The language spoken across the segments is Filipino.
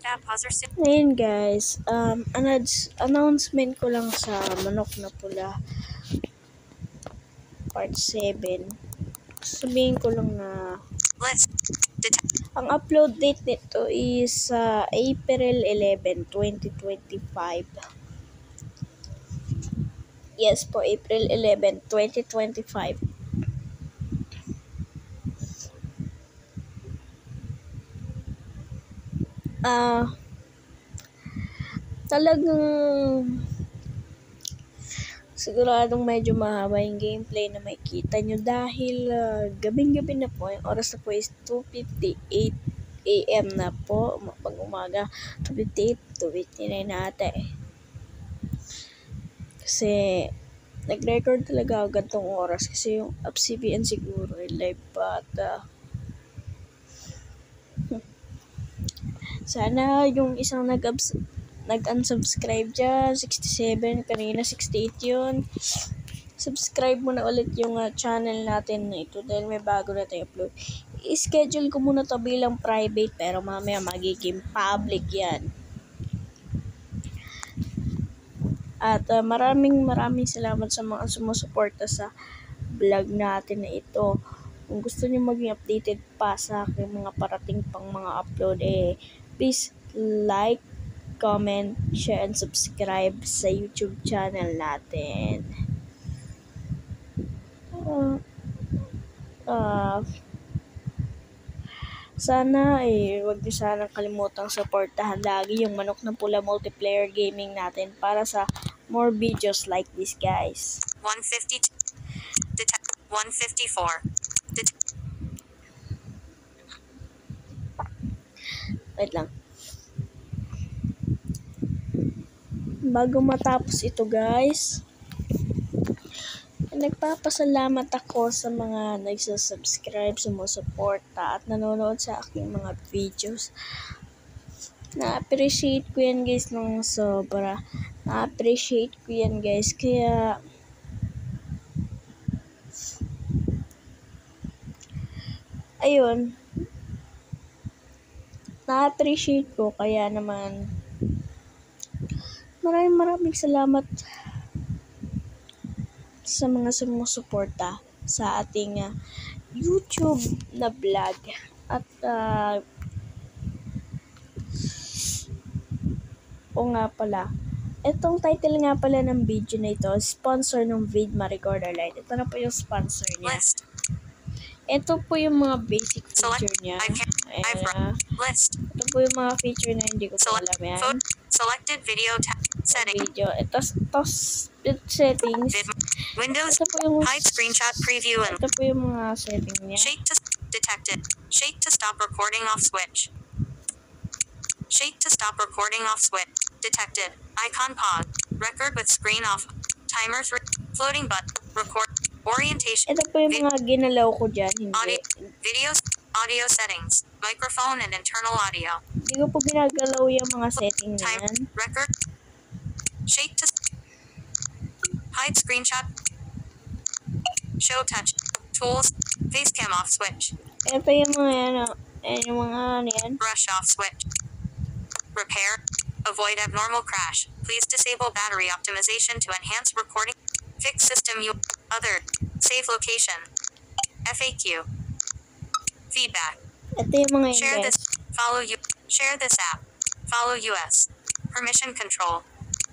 Ngayon guys, announcement ko lang sa Manok na Pula part 7. Sabihin ko lang na ang upload date nito is April 11, 2025. Yes po, April 11, 2025. Talagang siguradong medyo mahaba yung gameplay na makikita nyo dahil gabing-gabi na po. Yung oras na po is 2:58 AM na po. Pag umaga, 2:58, 2:59 na ata eh. Kasi nag-record talaga ako gantong oras kasi yung AppCBN siguro live pa at sana yung isang nag-unsubscribe dyan, 67, kanina 68 yun. Subscribe mo na ulit yung channel natin na ito dahil may bago na tayo upload. I-schedule ko muna to bilang private pero mamaya magiging public yan. At maraming salamat sa mga sumusuporta sa vlog natin na ito. Kung gusto niyo maging updated pa sa aking mga parating pang mga upload, please like, comment, share, and subscribe sa YouTube channel natin. Sana wag niyo sanang kalimutang suportahan lagi yung Manok na Pula multiplayer gaming natin para sa more videos like this, guys. 152 154 Wait lang. Bago matapos ito, guys, nagpapasalamat ako sa mga nagsasubscribe, sumusuporta at nanonood sa aking mga videos. Na-appreciate ko yan, guys, ng sobra. Na-appreciate ko yan, guys. Kaya ayun, na-appreciate ko. Kaya naman maraming salamat sa mga sumusuporta sa ating YouTube na vlog. At nga pala, itong title nga pala ng video na ito, sponsor ng Vidma Recorder Lite. Ito na po yung sponsor niya. Ito po yung mga basic feature niya. Ito po yung mga feature na hindi ko po alam yan. Selected video setting. Ito settings. Windows Ito po yung hide screenshot preview and ito po yung mga setting niya. shake to detected. Shake to stop recording off switch. Shake to stop recording off switch. Detected. Icon pause. Record with screen off. Timer 3. Floating button. Record. Orientation. Ito po yung mga ginalaw ko dyan. Hindi. Videos. Audio settings. Microphone and internal audio. Hindi ko po ginagalaw yung mga setting na yan. Record. Shake to hide screenshot. Show touch. Tools. Facecam off switch. Ito yung mga yan. Yung mga yan. Brush off switch. Repair. Avoid abnormal crash. Please disable battery optimization to enhance recording. Fix system other. Save location. FAQ. Feedback. Ito yung mga Share yan, this. guys. Follow you. Share this app. Follow US. Permission control.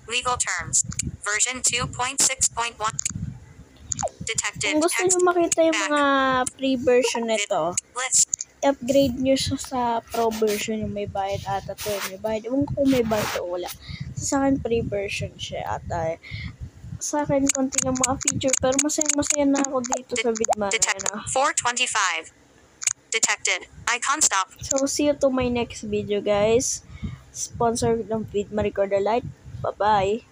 Legal terms. Version 2.6.1. Detected. Kung gusto nyo makita yung mga free version nito, List. upgrade nyo siya sa pro version, yung may bayad ata to. May bayad. Ewan ko kung may bayad o wala. Sa akin, free version siya ata. Sa akin, konti lang mga feature. Pero masaya na ako dito sa Vidma. 425. Detected. Icon stop. So, see you to my next video, guys. Sponsor ng Vidma Recorder Lite. Bye-bye.